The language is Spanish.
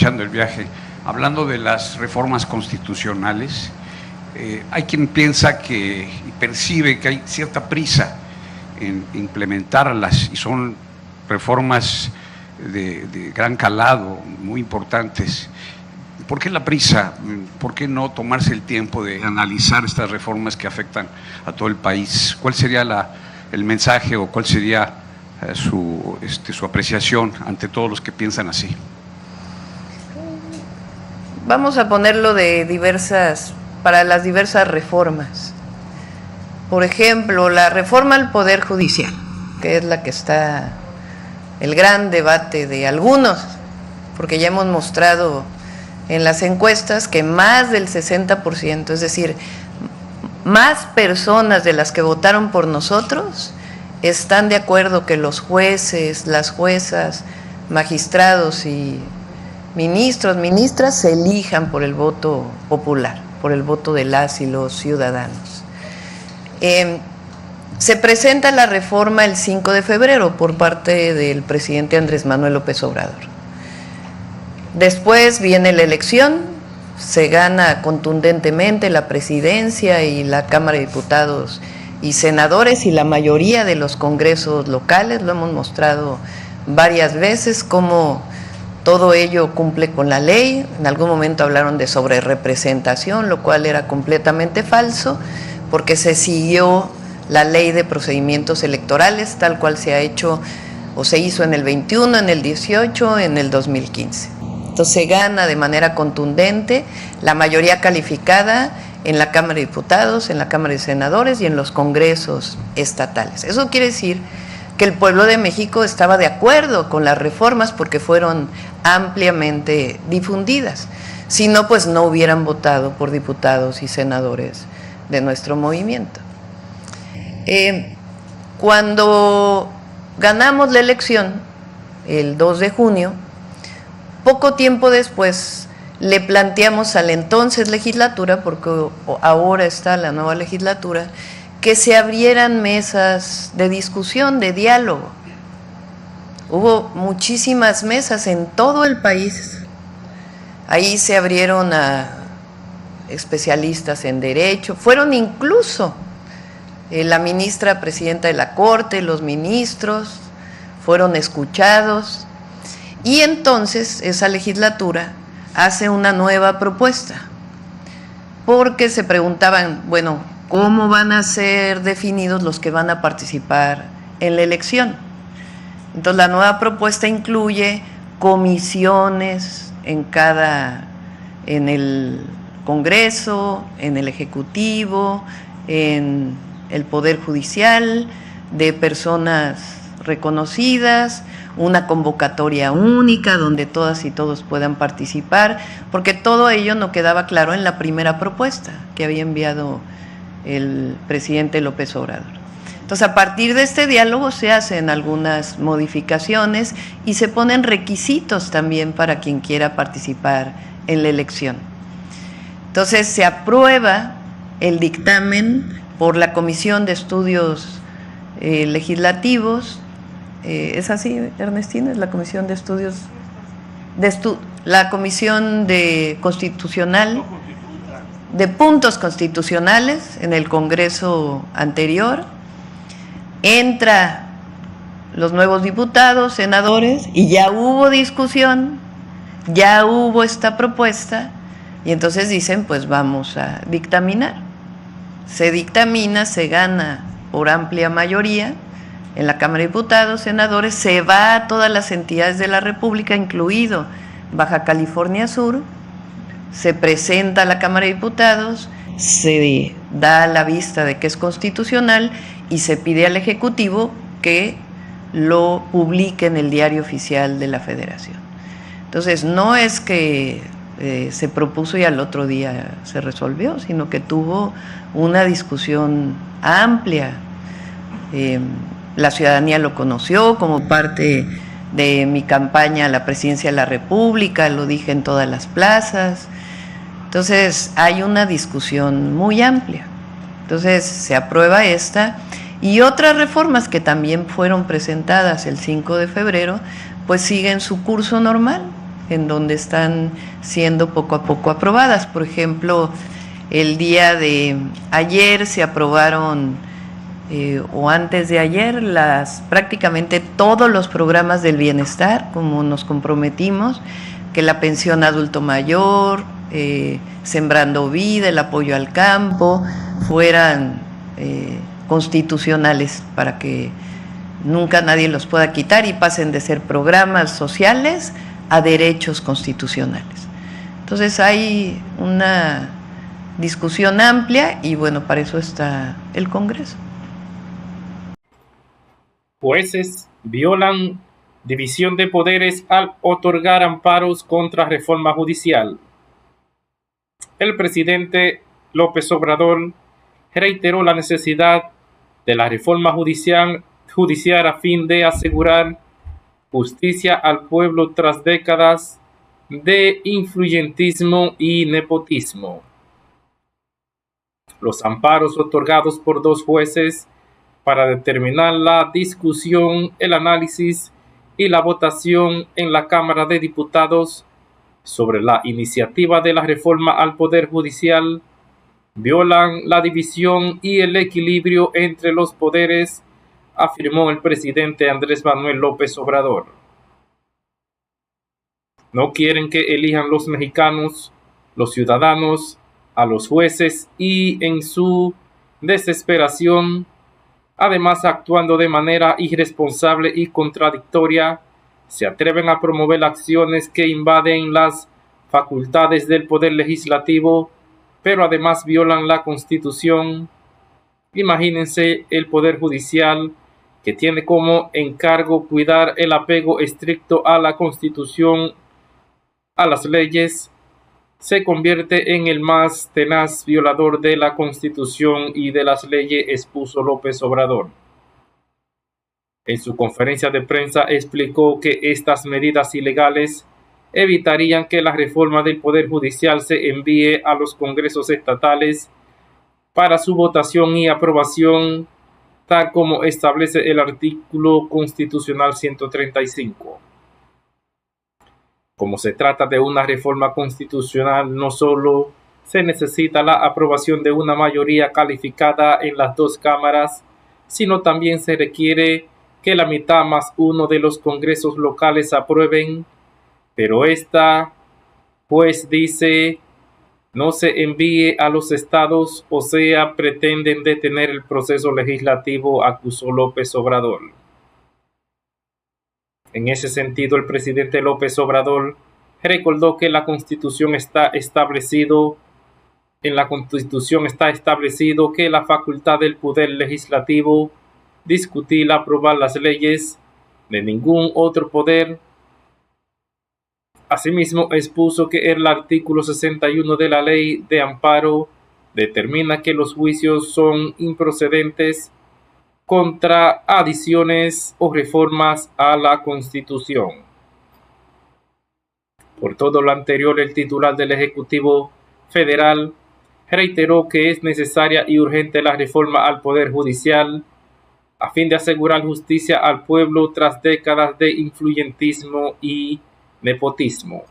aprovechando el viaje, hablando de las reformas constitucionales, hay quien piensa y percibe que hay cierta prisa en implementarlas, y son reformas de gran calado, muy importantes. ¿Por qué la prisa? ¿Por qué no tomarse el tiempo de analizar estas reformas que afectan a todo el país? ¿Cuál sería el mensaje o cuál sería su apreciación ante todos los que piensan así? Vamos a ponerlo para las diversas reformas. Por ejemplo, la reforma al Poder Judicial, que es la que está el gran debate de algunos, porque ya hemos mostrado en las encuestas que más del 60%, es decir, más personas de las que votaron por nosotros están de acuerdo que los jueces, las juezas, magistrados y ministros, ministras se elijan por el voto popular, por el voto de las y los ciudadanos. Se presenta la reforma el 5 de febrero por parte del presidente Andrés Manuel López Obrador. Después viene la elección, se gana contundentemente la presidencia y la Cámara de Diputados y Senadores y la mayoría de los congresos locales. Lo hemos mostrado varias veces cómo todo ello cumple con la ley. En algún momento hablaron de sobrerepresentación, lo cual era completamente falso, porque se siguió la ley de procedimientos electorales tal cual se ha hecho o se hizo en el 21, en el 18, en el 2015. Entonces se gana de manera contundente la mayoría calificada en la Cámara de Diputados, en la Cámara de Senadores y en los congresos estatales. Eso quiere decir que el pueblo de México estaba de acuerdo con las reformas porque fueron ampliamente difundidas. Si no, pues no hubieran votado por diputados y senadores de nuestro movimiento. Cuando ganamos la elección, el 2 de junio, poco tiempo después le planteamos a la entonces legislatura, porque ahora está la nueva legislatura, que se abrieran mesas de discusión, de diálogo. Hubo muchísimas mesas en todo el país. Ahí se abrieron a especialistas en derecho, fueron incluso la ministra presidenta de la Corte, los ministros, fueron escuchados. Y entonces esa legislatura hace una nueva propuesta, porque se preguntaban, bueno, ¿cómo van a ser definidos los que van a participar en la elección? Entonces la nueva propuesta incluye comisiones en el Congreso, en el Ejecutivo, en el Poder Judicial, de personas reconocidas, una convocatoria única donde todas y todos puedan participar, porque todo ello no quedaba claro en la primera propuesta que había enviado el presidente López Obrador. Entonces, a partir de este diálogo se hacen algunas modificaciones y se ponen requisitos también para quien quiera participar en la elección. Entonces, se aprueba el dictamen por la Comisión de Estudios Legislativos. ¿Es así, Ernestina? ¿Es la Comisión de Estudios? La Comisión Constitucional, de Puntos Constitucionales en el Congreso anterior. Entra los nuevos diputados, senadores, y ya hubo discusión, ya hubo esta propuesta, y entonces dicen, pues vamos a dictaminar. Se dictamina, se gana por amplia mayoría en la Cámara de Diputados, senadores, se va a todas las entidades de la República, incluido Baja California Sur, se presenta a la Cámara de Diputados, se da la vista de que es constitucional y se pide al Ejecutivo que lo publique en el Diario Oficial de la Federación. Entonces, no es que se propuso y al otro día se resolvió, sino que tuvo una discusión amplia. La ciudadanía lo conoció como parte de mi campaña a la presidencia de la República, lo dije en todas las plazas. Entonces, hay una discusión muy amplia. Entonces, se aprueba esta y otras reformas que también fueron presentadas el 5 de febrero, pues siguen su curso normal. en donde están siendo poco a poco aprobadas. Por ejemplo, el día de ayer se aprobaron, o antes de ayer, prácticamente todos los programas del bienestar, como nos comprometimos, que la pensión adulto mayor, Sembrando Vida, el apoyo al campo, fueran constitucionales para que nunca nadie los pueda quitar y pasen de ser programas sociales a derechos constitucionales. Entonces hay una discusión amplia y bueno, para eso está el Congreso. Jueces violan división de poderes al otorgar amparos contra reforma judicial. El presidente López Obrador reiteró la necesidad de la reforma judicial a fin de asegurar justicia al pueblo tras décadas de influyentismo y nepotismo. Los amparos otorgados por 2 jueces para determinar la discusión, el análisis y la votación en la Cámara de Diputados sobre la iniciativa de la reforma al Poder Judicial violan la división y el equilibrio entre los poderes, afirmó el presidente Andrés Manuel López Obrador. No quieren que elijan los mexicanos, los ciudadanos, a los jueces y en su desesperación, además actuando de manera irresponsable y contradictoria, se atreven a promover acciones que invaden las facultades del Poder Legislativo, pero además violan la Constitución. Imagínense el Poder Judicial, que tiene como encargo cuidar el apego estricto a la Constitución, a las leyes, se convierte en el más tenaz violador de la Constitución y de las leyes, expuso López Obrador. En su conferencia de prensa explicó que estas medidas ilegales evitarían que la reforma del Poder Judicial se envíe a los congresos estatales para su votación y aprobación, tal como establece el artículo constitucional 135. Como se trata de una reforma constitucional, no solo se necesita la aprobación de una mayoría calificada en las 2 cámaras, sino también se requiere que la mitad más 1 de los congresos locales aprueben, pero esta, pues dice, no se envíe a los estados, o sea, pretenden detener el proceso legislativo, acusó López Obrador. En ese sentido, el presidente López Obrador recordó que en la Constitución está establecido que la facultad del Poder Legislativo discutir y aprobar las leyes de ningún otro poder. Asimismo, expuso que el artículo 61 de la Ley de Amparo determina que los juicios son improcedentes contra adiciones o reformas a la Constitución. Por todo lo anterior, el titular del Ejecutivo Federal reiteró que es necesaria y urgente la reforma al Poder Judicial a fin de asegurar justicia al pueblo tras décadas de influyentismo y nepotismo.